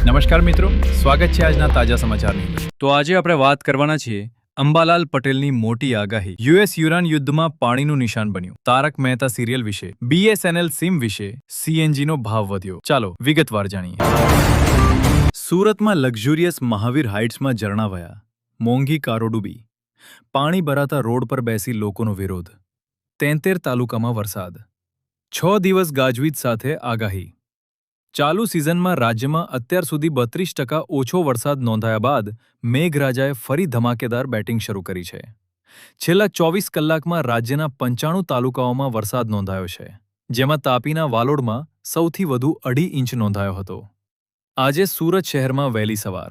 નમસ્કાર મિત્રો, સ્વાગત છે આજના તાજા સમાચારની અંદર. તો આજે આપણે વાત કરવાના છીએ અંબાલાલ પટેલની મોટી આગાહી. યુએસ યુરાન યુદ્ધમાં પાણીનું નિશાન બન્યું. તારક મહેતા સિરિયલ વિશે, BSNL સિમ વિશે, CNGનો ભાવ વધ્યો. ચાલો વિગતવાર જાણીએ. સુરતમાં લક્ઝુરિયસ મહાવીર હાઇટ્સમાં ઝરણા વહ્યા. મોંઘી કારો ડૂબી. પાણી ભરાતા રોડ પર બેસી લોકોનો વિરોધ. 73 તાલુકામાં વરસાદ. 6 દિવસ ગાજવીજ સાથે આગાહી. ચાલુ સિઝનમાં રાજ્યમાં અત્યાર સુધી 32% ઓછો વરસાદ નોંધાયા બાદ મેઘરાજાએ ફરી ધમાકેદાર બેટિંગ શરૂ કરી છે. છેલ્લા 24 કલાકમાં રાજ્યના 95 તાલુકાઓમાં વરસાદ નોંધાયો છે, જેમાં તાપીના વાલોડમાં સૌથી વધુ 2.5 ઇંચ નોંધાયો હતો. આજે સુરત શહેરમાં વહેલી સવાર.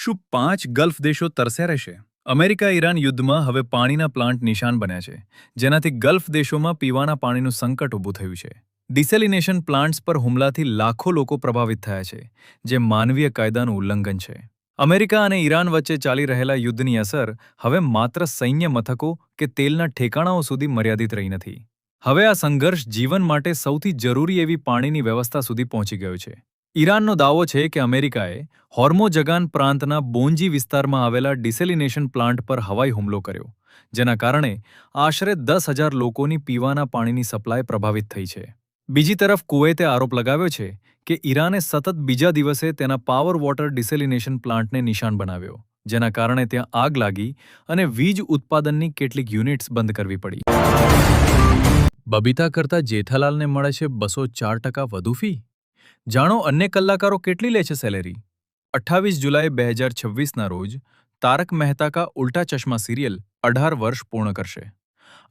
શું 5 ગલ્ફ દેશો તરસ્યા રહેશે? અમેરિકા-ઈરાન યુદ્ધમાં હવે પાણીના પ્લાન્ટ નિશાન બન્યા છે, જેનાથી ગલ્ફ દેશોમાં પીવાના પાણીનું સંકટ ઊભું થયું છે. ડિસેલિનેશન પ્લાન્ટ્સ પર હુમલાથી લાખો લોકો પ્રભાવિત થયા છે, જે માનવીય કાયદાનું ઉલ્લંઘન છે. અમેરિકા અને ઈરાન વચ્ચે ચાલી રહેલા યુદ્ધની અસર હવે માત્ર સૈન્ય મથકો કે તેલના ઠેકાણાઓ સુધી મર્યાદિત રહી નથી. હવે આ સંઘર્ષ જીવન માટે સૌથી જરૂરી એવી પાણીની વ્યવસ્થા સુધી પહોંચી ગયો છે. ઈરાનનો દાવો છે કે અમેરિકાએ હોર્મોઝગાન પ્રાંતના બોન્જી વિસ્તારમાં આવેલા ડિસેલિનેશન પ્લાન્ટ પર હવાઈ હુમલો કર્યો, જેના કારણે આશરે 10,000 લોકોની પીવાના પાણીની સપ્લાય પ્રભાવિત થઈ છે. બીજી તરફ કુવૈતે આરોપ લગાવ્યો છે કે ઈરાને સતત બીજા દિવસે તેના પાવર વોટર ડિસેલિનેશન પ્લાન્ટને નિશાન બનાવ્યો, જેના કારણે ત્યાં આગ લાગી અને વીજ ઉત્પાદનની કેટલીક યુનિટ્સ બંધ કરવી પડી. બબીતા કરતા જેઠાલાલને મળે છે 204% વધુ ફી. જાણો અન્ય કલાકારો કેટલી લે છે સેલેરી. 28 જુલાઈ 2026ના રોજ તારક મહેતા કા ઉલ્ટા ચશ્મા સિરિયલ 18 વર્ષ પૂર્ણ કરશે.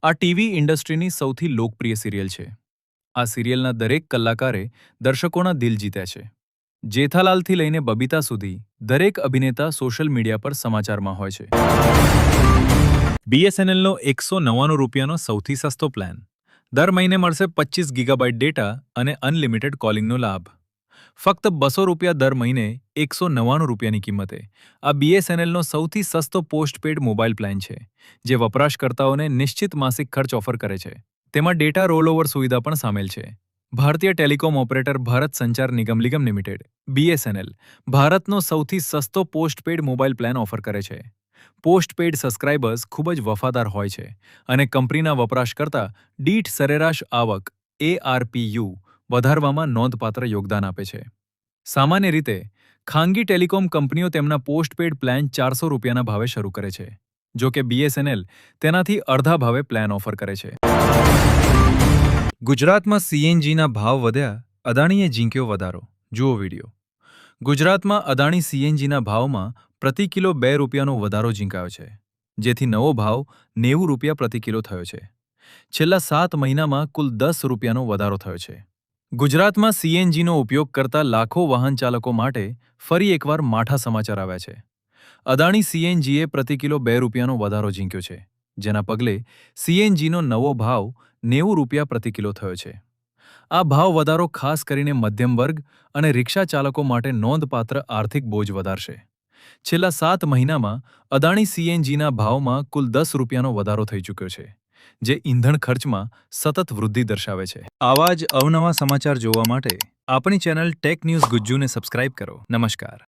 આ ટીવી ઇન્ડસ્ટ્રીની સૌથી લોકપ્રિય સિરિયલ છે. આ સિરિયલના દરેક કલાકારે દર્શકોના દિલ જીત્યા છે. જેઠાલાલથી લઈને બબીતા સુધી દરેક અભિનેતા સોશિયલ મીડિયા પર સમાચારમાં હોય છે. BSNLનો 199 રૂપિયાનો સૌથી સસ્તો પ્લાન. દર મહિને મળશે 25 ગીગાબાઇટ ડેટા અને અનલિમિટેડ કોલિંગનો લાભ. ફક્ત 200 રૂપિયા દર મહિને 199 રૂપિયાની કિંમતે આ BSNLનો સૌથી સસ્તો પોસ્ટપેડ મોબાઈલ પ્લાન છે, જે વપરાશકર્તાઓને નિશ્ચિત માસિક ખર્ચ ઓફર કરે છે. તેમાં ડેટા રોલઓવર સુવિધા પણ સામેલ છે. ભારતીય ટેલિકોમ ઓપરેટર ભારત સંચાર નિગમ લિમિટેડ BSNL ભારતનો સૌથી સસ્તો પોસ્ટપેડ મોબાઈલ પ્લાન ઓફર કરે છે. પોસ્ટપેડ સબસ્ક્રાઇબર્સ ખૂબ જ વફાદાર હોય છે અને કંપનીના વપરાશકર્તા દીઠ સરેરાશ આવક ARPU વધારવામાં નોંધપાત્ર યોગદાન આપે છે. સામાન્ય રીતે ખાનગી ટેલિકોમ કંપનીઓ તેમના પોસ્ટપેડ પ્લાન 400 રૂપિયાના ભાવે શરૂ કરે છે, જો કે BSNL તેનાથી અડધા ભાવે પ્લાન ઓફર કરે છે. ગુજરાતમાં CNGના ભાવ વધ્યા, અદાણીએ ઝીંક્યો વધારો. જુઓ વિડીયો. ગુજરાતમાં અદાણી CNGના ભાવમાં પ્રતિ કિલો 2 રૂપિયાનો વધારો ઝીંકાયો છે, જેથી નવો ભાવ 90 રૂપિયા પ્રતિ કિલો થયો છે. છેલ્લા 7 મહિનામાં કુલ 10 રૂપિયાનો વધારો થયો છે. ગુજરાતમાં CNGનો ઉપયોગ કરતા લાખો વાહન ચાલકો માટે ફરી એકવાર માઠા સમાચાર આવ્યા છે. અદાણી CNGએ પ્રતિ કિલો 2 રૂપિયાનો વધારો ઝીંક્યો છે, જેના પગલે CNGનો નવો ભાવ 90 રૂપિયા પ્રતિ કિલો થયો છે. આ ભાવ વધારો ખાસ કરીને મધ્યમ વર્ગ અને રિક્ષા ચાલકો માટે નોંધપાત્ર આર્થિક બોજ વધારશે. છેલ્લા 7 મહિનામાં અદાણી CNGના ભાવમાં કુલ 10 રૂપિયાનો વધારો થઈ ચૂક્યો છે, જે ઇંધણ ખર્ચમાં સતત વૃદ્ધિ દર્શાવે છે. આવા જ અવનવા સમાચાર જોવા માટે આપણી ચેનલ ટેક ન્યૂઝ ગુજ્જુને સબસ્ક્રાઇબ કરો. નમસ્કાર.